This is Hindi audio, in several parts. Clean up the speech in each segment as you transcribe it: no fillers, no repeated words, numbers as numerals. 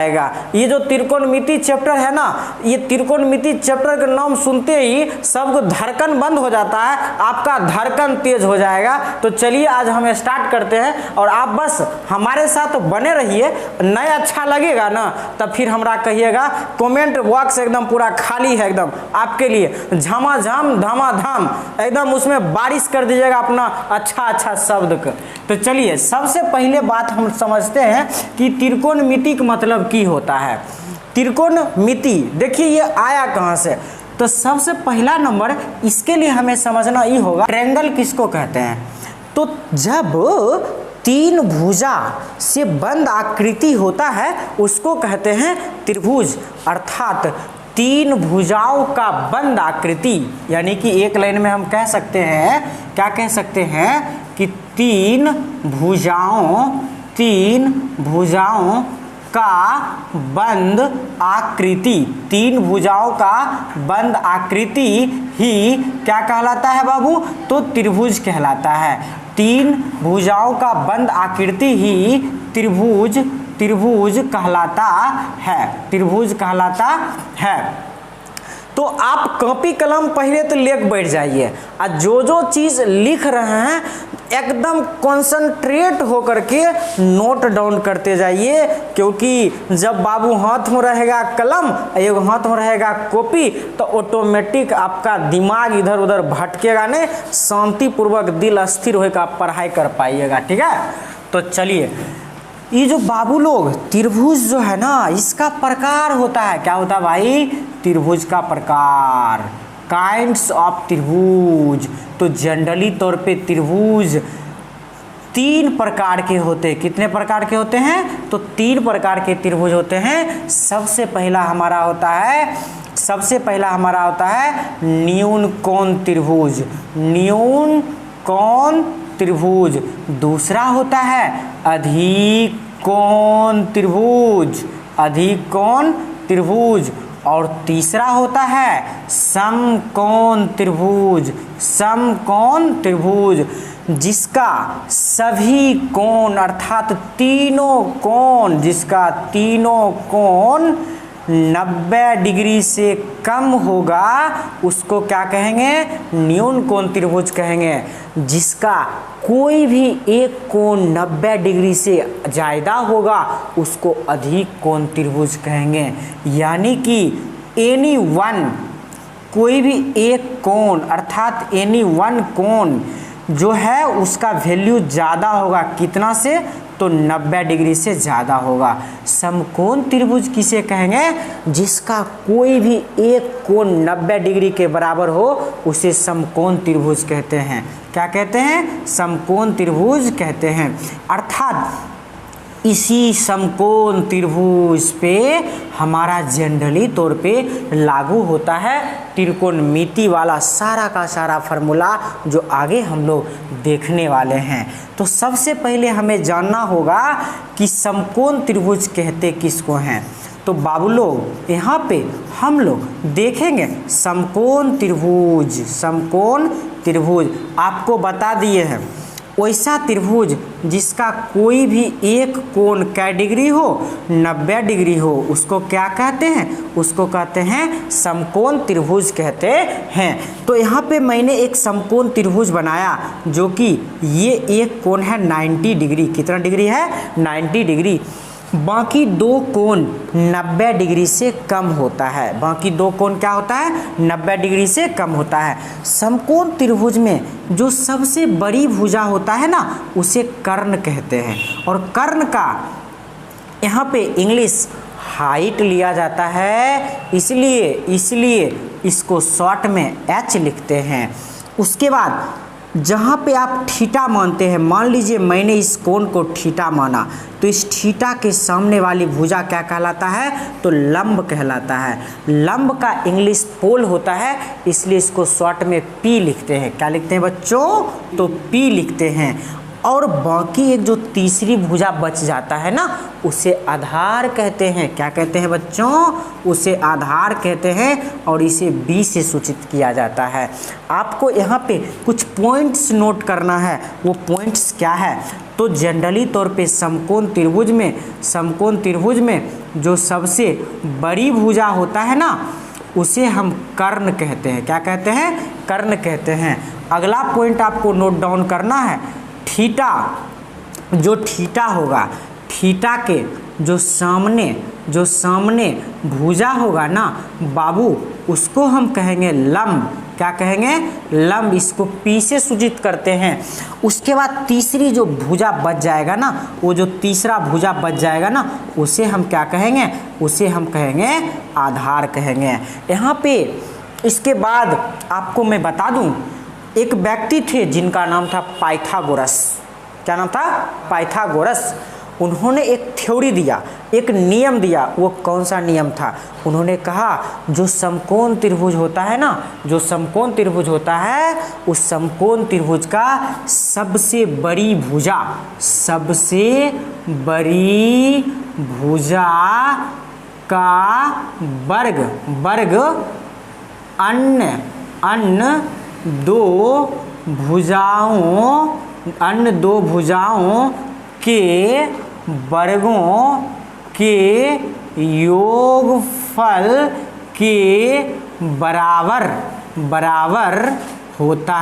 ये जो त्रिकोणमिति चैप्टर है ना, ये त्रिकोणमिति चैप्टर का नाम सुनते ही सबको धड़कन बंद हो जाता है, आपका धड़कन तेज हो जाएगा। तो चलिए आज हम स्टार्ट करते हैं और आप बस हमारे साथ बने रहिए। नहीं अच्छा लगेगा ना तब फिर हमरा कहिएगा, कमेंट बॉक्स एकदम पूरा खाली है एकदम आपके लिए, झमाझम धमाधम एकदम उसमें बारिश कर दीजिएगा अपना अच्छा शब्द का। तो चलिए सबसे पहले बात हम समझते हैं कि त्रिकोणमिति का मतलब की होता है। त्रिकोणमिति देखिए ये आया कहाँ से, तो सबसे पहला नंबर इसके लिए हमें समझना ही होगा ट्रायंगल किसको कहते हैं। तो जब तीन भुजा से बंद आकृति होता है उसको कहते हैं त्रिभुज, अर्थात तीन भुजाओं का बंद आकृति, यानी कि एक लाइन में हम कह सकते हैं, क्या कह सकते हैं कि तीन भुजाओं का बंद आकृति, तीन भुजाओं का बंद आकृति ही क्या कहलाता है बाबू, तो त्रिभुज कहलाता है। तीन भुजाओं का बंद आकृति ही त्रिभुज कहलाता है। तो आप कॉपी कलम पहले तो लेके बैठ जाइए और जो चीज़ लिख रहे हैं एकदम कंसंट्रेट होकर के नोट डाउन करते जाइए, क्योंकि जब बाबू हाथ में रहेगा कलम एक हाथ में रहेगा कॉपी तो ऑटोमेटिक आपका दिमाग इधर उधर भटकेगा नहीं, शांतिपूर्वक दिल स्थिर होकर आप पढ़ाई कर पाइएगा। ठीक है, तो चलिए ये जो बाबू लोग त्रिभुज जो है ना इसका प्रकार होता है, क्या होता है भाई, त्रिभुज का प्रकार, काइंड्स ऑफ त्रिभुज। तो जनरली तौर पे त्रिभुज तीन प्रकार के होते हैं। कितने प्रकार के होते हैं, तो तीन प्रकार के त्रिभुज होते हैं। सबसे पहला हमारा होता है न्यून कोण त्रिभुज, दूसरा होता है अधिक कोण त्रिभुज, और तीसरा होता है समकोण त्रिभुज, जिसका सभी कोण अर्थात तीनों कोण 90 डिग्री से कम होगा उसको क्या कहेंगे, न्यून कोण त्रिभुज कहेंगे। जिसका कोई भी एक कोण 90 डिग्री से ज़्यादा होगा उसको अधिक कोण त्रिभुज कहेंगे। यानी कि एनी वन, कोई भी एक कोण अर्थात एनी वन कोण जो है उसका वैल्यू ज़्यादा होगा, कितना से, तो 90 डिग्री से ज़्यादा होगा। समकोण त्रिभुज किसे कहेंगे, जिसका कोई भी एक कोण 90 डिग्री के बराबर हो उसे समकोण त्रिभुज कहते हैं। क्या कहते हैं, समकोण त्रिभुज कहते हैं। अर्थात इसी समकोण त्रिभुज पे हमारा जनरली तौर पे लागू होता है त्रिकोणमिति वाला सारा का सारा फार्मूला जो आगे हम लोग देखने वाले हैं। तो सबसे पहले हमें जानना होगा कि समकोण त्रिभुज कहते किसको हैं। तो बाबू लोग यहाँ पे हम लोग देखेंगे समकोण त्रिभुज आपको बता दिए हैं। वैसा त्रिभुज जिसका कोई भी एक कोण कै डिग्री हो, 90 डिग्री हो, उसको क्या कहते हैं, उसको कहते हैं समकोण त्रिभुज कहते हैं। तो यहाँ पे मैंने एक समकोण त्रिभुज बनाया जो कि ये एक कोण है 90 डिग्री, कितना डिग्री है, 90 डिग्री। बाकी दो कोण 90 डिग्री से कम होता है, बाकी दो कोण क्या होता है, 90 डिग्री से कम होता है। समकोण त्रिभुज में जो सबसे बड़ी भुजा होता है ना उसे कर्ण कहते हैं, और कर्ण का यहाँ पे इंग्लिश हाइट लिया जाता है, इसलिए इसको शॉर्ट में H लिखते हैं। उसके बाद जहाँ पे आप थीटा मानते हैं, मान लीजिए मैंने इस कोण को थीटा माना, तो इस थीटा के सामने वाली भुजा क्या कहलाता है, तो लंब कहलाता है। लंब का इंग्लिश पोल होता है, इसलिए इसको शॉर्ट में P लिखते हैं। क्या लिखते हैं बच्चों, तो P लिखते हैं। और बाकी एक जो तीसरी भुजा बच जाता है ना, उसे आधार कहते हैं। क्या कहते हैं बच्चों? उसे आधार कहते हैं और इसे बी से सूचित किया जाता है। आपको यहाँ पे कुछ पॉइंट्स नोट करना है। वो पॉइंट्स क्या है? तो जनरली तौर पे समकोण त्रिभुज में जो सबसे बड़ी भुजा होता है ना, उसे हम कर्ण कहते हैं। क्या कहते हैं? कर्ण कहते हैं। अगला पॉइंट आपको नोट डाउन करना है, थीटा। जो थीटा होगा, थीटा के जो सामने भुजा होगा ना बाबू, उसको हम कहेंगे लंब। क्या कहेंगे? लंब। इसको पी से सूचित करते हैं। उसके बाद तीसरी जो भुजा बच जाएगा ना, वो जो तीसरा भुजा बच जाएगा ना, उसे हम क्या कहेंगे? उसे हम कहेंगे आधार कहेंगे। यहाँ पे इसके बाद आपको मैं बता दूं, एक व्यक्ति थे जिनका नाम था पाइथागोरस। क्या नाम था? पाइथागोरस। उन्होंने एक थ्योरी दिया, एक नियम दिया। वो कौन सा नियम था? उन्होंने कहा जो समकोण त्रिभुज होता है ना, जो समकोण त्रिभुज होता है, उस समकोण त्रिभुज का सबसे बड़ी भुजा का वर्ग अन्य दो भुजाओं के वर्गों के योगफल के बराबर होता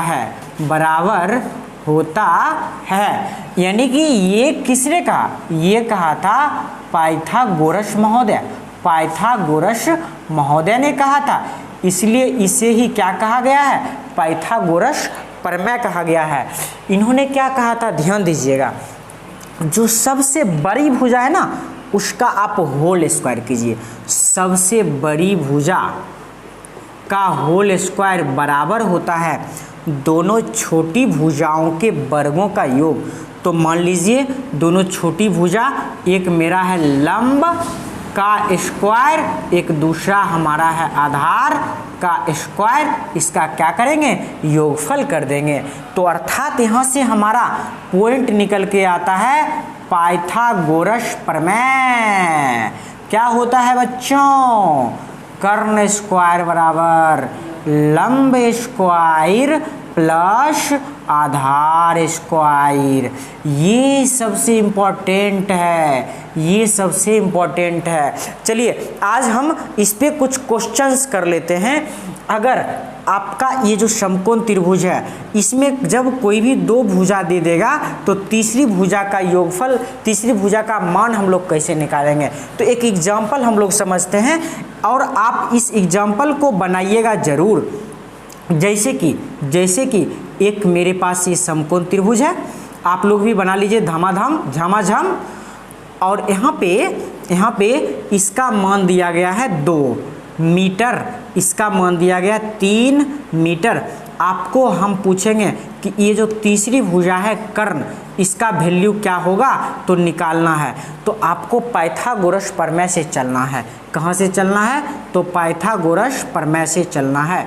है। यानी कि ये किसने कहा? ये कहा था पाइथागोरस महोदय ने कहा था। इसलिए इसे ही क्या कहा गया है? पाइथागोरस प्रमेय कहा गया है। इन्होंने क्या कहा था? ध्यान दीजिएगा, जो सबसे बड़ी भुजा है ना, उसका आप होल स्क्वायर कीजिए। सबसे बड़ी भुजा का होल स्क्वायर बराबर होता है दोनों छोटी भुजाओं के वर्गों का योग। तो मान लीजिए दोनों छोटी भुजा, एक मेरा है लंब का स्क्वायर, एक दूसरा हमारा है आधार का स्क्वायर। इसका क्या करेंगे? योगफल कर देंगे। तो अर्थात यहाँ से हमारा पॉइंट निकल के आता है पाइथागोरस प्रमेय। क्या होता है बच्चों? कर्ण स्क्वायर बराबर लंब स्क्वायर प्लस आधार स्क्वायर। ये सबसे इम्पोर्टेंट है। चलिए आज हम इस पे कुछ क्वेश्चंस कर लेते हैं। अगर आपका ये जो समकोण त्रिभुज है, इसमें जब कोई भी दो भुजा दे देगा तो तीसरी भुजा का योगफल, तीसरी भुजा का मान हम लोग कैसे निकालेंगे? तो एक एग्जाम्पल हम लोग समझते हैं और आप इस एग्जाम्पल को बनाइएगा जरूर। जैसे कि एक मेरे पास ये समकोण त्रिभुज है, आप लोग भी बना लीजिए झमाझम। और यहाँ पे इसका मान दिया गया है 2 मीटर, इसका मान दिया गया 3 मीटर। आपको हम पूछेंगे कि ये जो तीसरी भुजा है कर्ण, इसका वैल्यू क्या होगा तो निकालना है। तो आपको पाइथागोरस प्रमेय से चलना है। कहाँ से चलना है? तो पाइथागोरस प्रमेय से चलना है।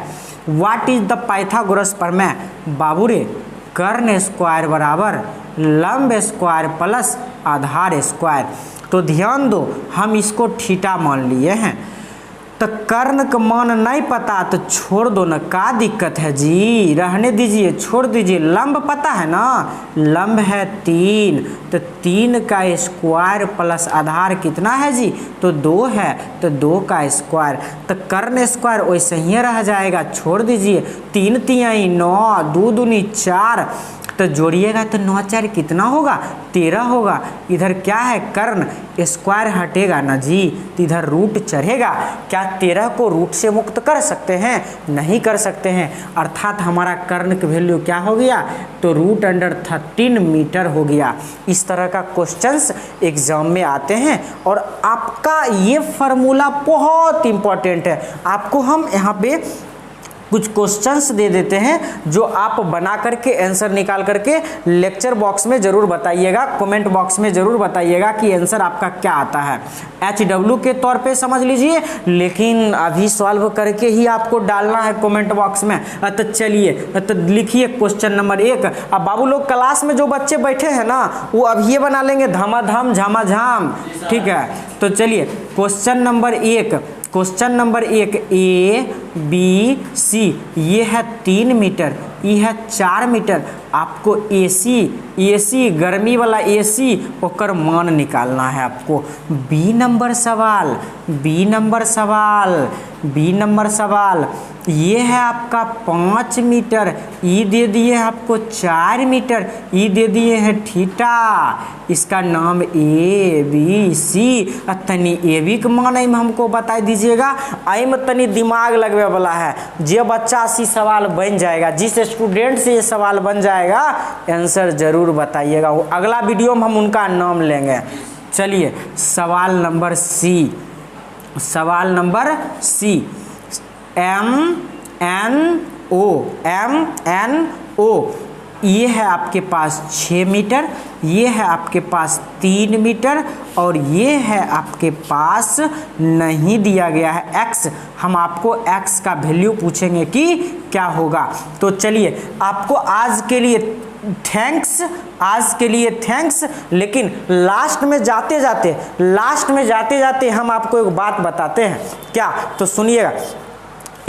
व्हाट इज द पाइथागोरस प्रमेय? बाबू रे, कर्ण स्क्वायर बराबर लंब स्क्वायर प्लस आधार स्क्वायर। तो ध्यान दो, हम इसको थीटा मान लिए हैं। तो कर्ण का मान नहीं पता तो छोड़ दो ना, क्या दिक्कत है जी? रहने दीजिए, छोड़ दीजिए। लंब पता है ना, लंब है 3, तो 3 का स्क्वायर प्लस आधार कितना है जी? तो 2 है, तो 2 का स्क्वायर। तो कर्ण स्क्वायर वैसे ही रह जाएगा, छोड़ दीजिए। 3 3 9, 2 दूनी 4, तो जोड़िएगा तो 9 4 कितना होगा? 13 होगा। इधर क्या है? कर्ण स्क्वायर हटेगा ना जी, तो इधर रूट चढ़ेगा। क्या 13 को रूट से मुक्त कर सकते हैं? नहीं कर सकते हैं। अर्थात हमारा कर्ण की वैल्यू क्या हो गया? तो √13 मीटर हो गया। इस तरह का क्वेश्चंस एग्जाम में आते हैं और आपका ये फार्मूला बहुत इंपॉर्टेंट है। आपको हम यहाँ पे कुछ क्वेश्चंस दे देते हैं जो आप बना करके आंसर निकाल करके लेक्चर बॉक्स में जरूर बताइएगा, कमेंट बॉक्स में जरूर बताइएगा कि आंसर आपका क्या आता है। HW के तौर पे समझ लीजिए, लेकिन अभी सॉल्व करके ही आपको डालना है कमेंट बॉक्स में। तो चलिए तो लिखिए क्वेश्चन नंबर 1। अब बाबू लोग क्लास में जो बच्चे बैठे हैं ना वो अब ये बना लेंगे धमाधम झमाझम, ठीक है। तो चलिए question number 1, question number 1 ABC, ये है 3 मीटर, ये है 4 मीटर। आपको AC गर्मी वाला AC ओकर मान निकालना है आपको। B नंबर सवाल, ये है आपका 5 मीटर, ये दे दिए आपको 4 मीटर, ये दे दिए हैं थीटा, इसका नाम ABC। तनी AB के मान में हमको बता दीजिएगा। आई में तनी दिमाग लगवे वाला है, जे बच्चा सी सवाल बन जाएगा, जिस स्टूडेंट से ये सवाल बन जाएगा आंसर जरूर बताइएगा, वो अगला वीडियो में हम उनका नाम लेंगे। चलिए सवाल नंबर C, MNO, ये है आपके पास 6 मीटर, ये है आपके पास 3 मीटर और ये है आपके पास नहीं दिया गया है x। हम आपको x का वैल्यू पूछेंगे कि क्या होगा। तो चलिए आपको आज के लिए थैंक्स, लेकिन लास्ट में जाते जाते हम आपको एक बात बताते हैं। क्या? तो सुनिएगा।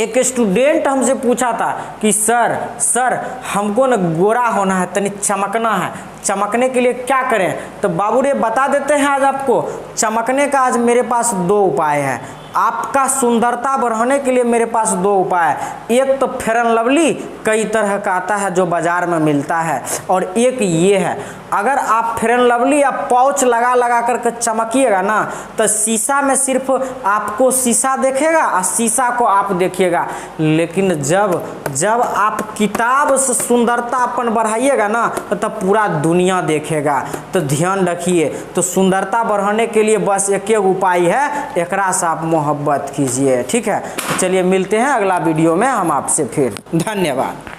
एक स्टूडेंट हमसे पूछा था कि सर हमको न गोरा होना है, तनी चमकना है, चमकने के लिए क्या करें? तो बाबू रे बता देते हैं आज आपको चमकने का। आज मेरे पास 2 उपाय है। आपका सुंदरता बढ़ाने के लिए मेरे पास 2 उपाय है। एक तो फेयर एंड लवली कई तरह का आता है जो बाजार में मिलता है, और एक ये है, अगर आप फेयर एंड लवली या पाउच लगा कर चमकिएगा ना तो शीशा में सिर्फ आपको शीशा देखेगा और शीशा को आप देखिएगा, लेकिन जब आप किताब से सुंदरता अपन बढ़ाइएगा ना तो पूरा दुनिया देखेगा। तो ध्यान रखिए, तो सुंदरता बढ़ाने के लिए बस एक उपाय है, एकरा से आप मोहब्बत कीजिए, ठीक है। चलिए मिलते हैं अगला वीडियो में हम आपसे फिर। धन्यवाद।